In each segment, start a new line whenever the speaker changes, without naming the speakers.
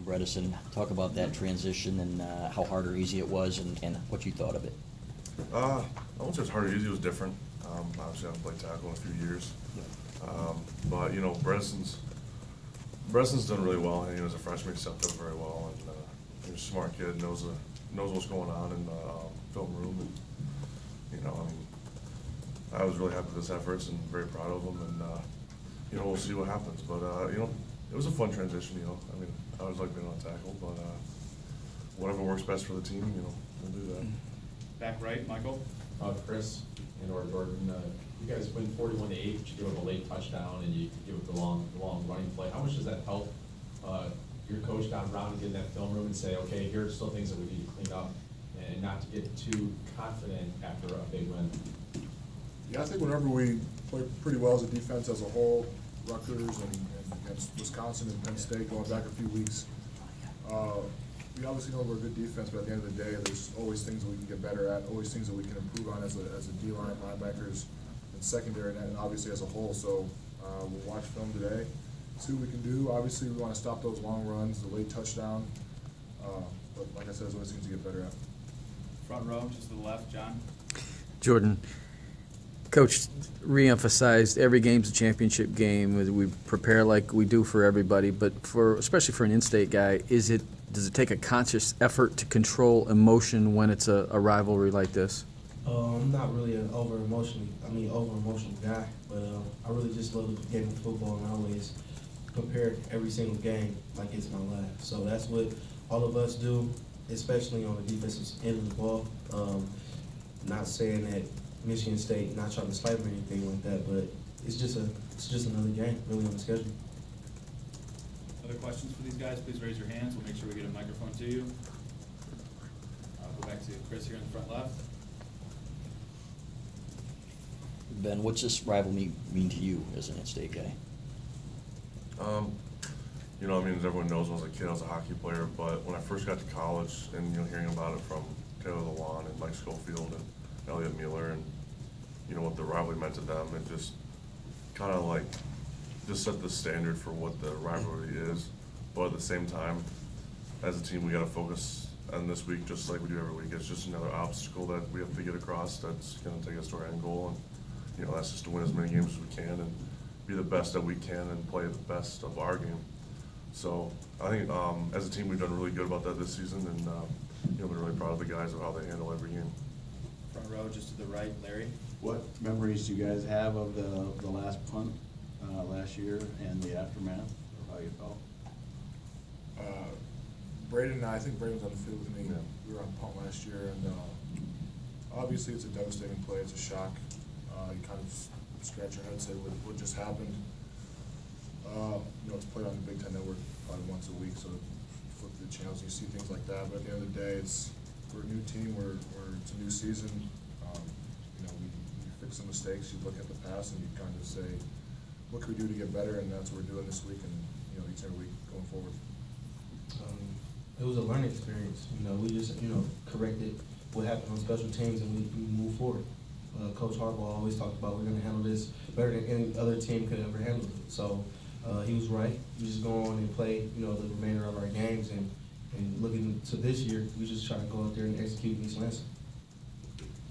Bredesen. Talk about that transition and how hard or easy it was and what you thought of it.
I won't say it's hard or easy. It was different. Obviously, I haven't played tackle in a few years. But, you know, Bredesen's done really well. And, you know, as a freshman, he stepped up very well. And he's a smart kid, knows what's going on in the film room. And, you know, I mean, I was really happy with his efforts and very proud of him. And, you know, we'll see what happens. But, you know, it was a fun transition, you know. I mean, I always like being on tackle, but whatever works best for the team, you know, we'll do that.
Back right, Michael.
Chris and/or Jordan, you guys win 41-8, but you give up a late touchdown and you give up the long running play. How much does that help your coach down around and get in that film room and say, okay, here are still things that we need to clean up and not to get too confident after a big win?
Yeah, I think whenever we play pretty well as a defense as a whole, Rutgers and against Wisconsin and Penn State going back a few weeks, we obviously know we're a good defense, but at the end of the day, there's always things that we can get better at, always things that we can improve on as a D-line, linebackers, and secondary, and obviously as a whole. So we'll watch film today, see what we can do. Obviously, we want to stop those long runs, the late touchdown. But like I said, there's always things to get better at.
Front row, just to the left, John.
Jordan, Coach re-emphasized every game's a championship game. We prepare like we do for everybody, but especially for an in-state guy, does it take a conscious effort to control emotion when it's a rivalry like this?
I'm not really an over-emotional guy, but I really just love the game of football, and I always prepare every single game like it's my last. So that's what all of us do, especially on the defensive end of the ball. Not saying that Michigan State not trying to slight or anything like that, but it's just another game really on the schedule.
Other questions for these guys? Please raise your hands. We'll make sure we get a microphone to you. I'll go back to Chris here in the front left.
Ben, what's this rivalry mean to you as an in-state guy?
You know, I mean, as everyone knows, when I was a kid, I was a hockey player. But when I first got to college, and you know, hearing about it from Taylor Lewan and Mike Schofield and Elliot Mueller, and you know what the rivalry meant to them, it just kind of like just set the standard for what the rivalry is. But at the same time, as a team, we got to focus on this week just like we do every week. It's just another obstacle that we have to get across that's going to take us to our end goal. And you know, that's just to win as many games as we can and be the best that we can and play the best of our game. So I think as a team, we've done really good about that this season, and you know, we're really proud of the guys of how they handle every game.
Front row, just to the right, Larry.
What memories do you guys have of the last punt last year and the aftermath of how you felt?
Braden and I think Braden was on the field with me.
Yeah.
We were on punt last year, and obviously it's a devastating play. It's a shock. You kind of scratch your head and say, what just happened? You know, it's played on the Big Ten Network probably once a week, so you flip through the channels and you see things like that. But at the end of the day, we're a new team. It's a new season. You know, we fix some mistakes. You look at the past and you kind of say, what can we do to get better? And that's what we're doing this week, and you know, each and every week going forward.
It was a learning experience. You know, we just corrected what happened on special teams, and we moved forward. Coach Harbaugh always talked about we're going to handle this better than any other team could ever handle it. So he was right. We just go on and play, you know, the remainder of our games, and looking to this year, we just try to go out there and execute East Lansing.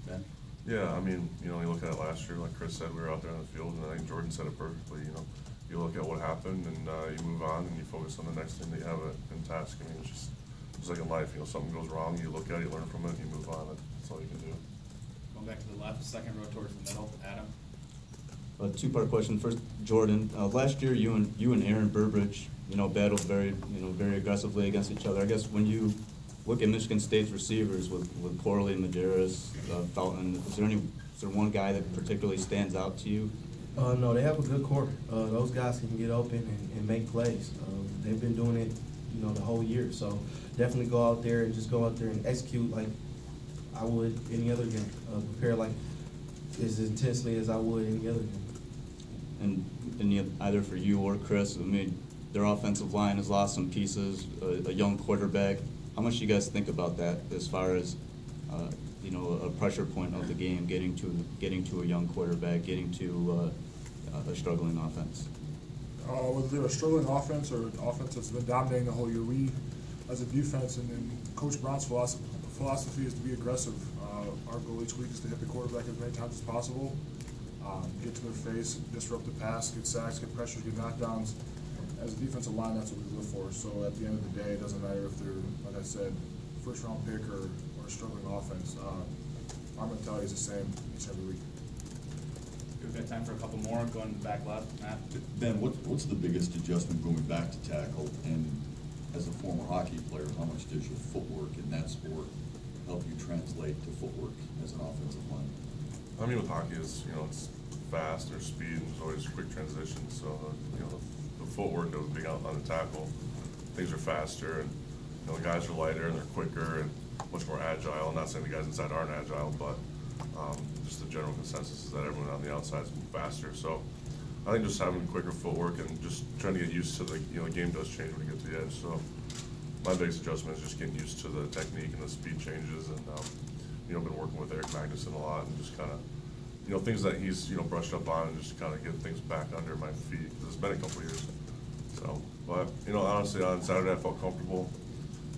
Ben?
Yeah, I mean, you know, you look at it last year, like Chris said, we were out there on the field, and I think Jordan said it perfectly. You know, you look at what happened, and you move on, and you focus on the next thing that you have in task. I mean, it's like in life. You know, something goes wrong, you look at it, you learn from it, and you move on. That's all you can do.
Going back to the left, second row towards the middle, Adam.
A two-part question. First, Jordan. Last year, you and Aaron Burbridge, you know, battled very aggressively against each other. I guess when you look at Michigan State's receivers with Corley, Maderas, Felton, is there one guy that particularly stands out to you?
No, they have a good core. Those guys can get open and make plays. They've been doing it, you know, the whole year. So definitely go out there and just go out there and execute like I would any other game. Prepare like as intensely as I would any other game.
And either for you or Chris, I mean, their offensive line has lost some pieces, a young quarterback. How much do you guys think about that as far as, you know, a pressure point of the game, getting to a young quarterback, getting to a struggling offense?
Whether they're a struggling offense or an offense that's been dominating the whole year, we, as a defense, and Coach Brown's philosophy is to be aggressive. Our goal each week is to hit the quarterback as many times as possible, get to their face, disrupt the pass, get sacks, get pressures, get knockdowns. As a defensive line, that's what we live for. So at the end of the day, it doesn't matter if they're, like I said, first-round pick or a struggling offense. Our mentality is the same each and every week.
We've got time for a couple more. Going back left, Matt.
Ben, what's the biggest adjustment going back to tackle? And as a former hockey player, how much does your footwork in that sport help you translate to footwork as an offensive lineman?
I mean, with hockey, it's it's fast, there's speed, and there's always quick transitions. So the footwork that was being out on the tackle, things are faster, and the guys are lighter and they're quicker and much more agile. I'm not saying the guys inside aren't agile, but just the general consensus is that everyone on the outside is faster. So I think just having quicker footwork and just trying to get used to the game does change when you get to the edge. So my biggest adjustment is just getting used to the technique and the speed changes, and been working with Eric Magnuson a lot, and just kind of things that he's brushed up on, and just kind of get things back under my feet, because it's been a couple of years. So, but honestly, on Saturday I felt comfortable.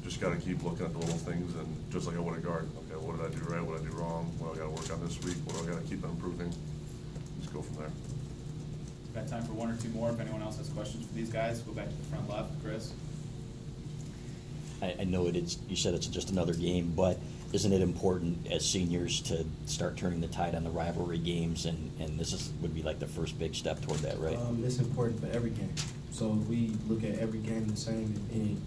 Just got to keep looking at the little things, and just like I would a guard. Okay, what did I do right? What did I do wrong? What do I got to work on this week? What do I got to keep improving? Just go from there.
Got time for one or two more. If anyone else has questions for these guys, go back to the front left. Chris.
I know you said it's just another game, but isn't it important as seniors to start turning the tide on the rivalry games, and this would be like the first big step toward that, right?
It's important for every game. So if we look at every game the same and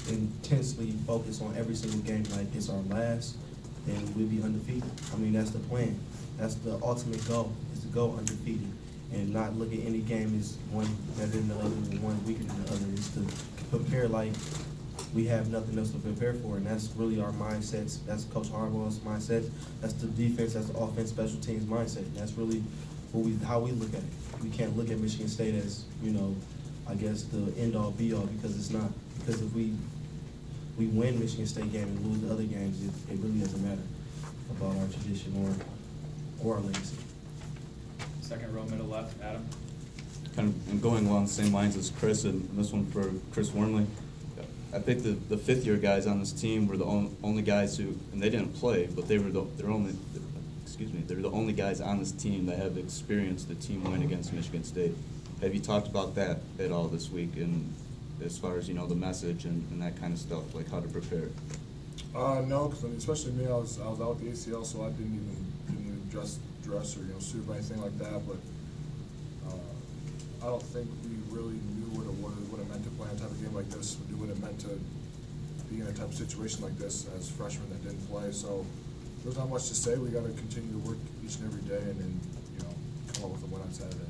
intensely focus on every single game like it's our last, then we'll be undefeated. I mean, that's the plan. That's the ultimate goal, is to go undefeated and not look at any game as one better than the other and one weaker than the other. Is to prepare like we have nothing else to prepare for, and that's really our mindsets. That's Coach Harbaugh's mindset. That's the defense, that's the offense, special teams mindset. That's really how we look at it. We can't look at Michigan State as, I guess the end-all, be-all, because it's not. Because if we win Michigan State game and lose the other games, it really doesn't matter about our tradition or our legacy.
Second row, middle left, Adam.
Kind of going along the same lines as Chris, and this one for Chris Wormley. I think the fifth-year guys on this team were the only guys who, and they didn't play, but they're the only guys on this team that have experienced the team win against Michigan State. Have you talked about that at all this week, and as far as the message and that kind of stuff, like how to prepare?
No, because especially me, I was out with the ACL, so I didn't even dress or suit or anything like that. But I don't think we really knew what it meant to play in a type of game like this. We knew what it meant to be in a type of situation like this as freshmen that didn't play. So there's not much to say. We got to continue to work each and every day, and then come up with a win on Saturday.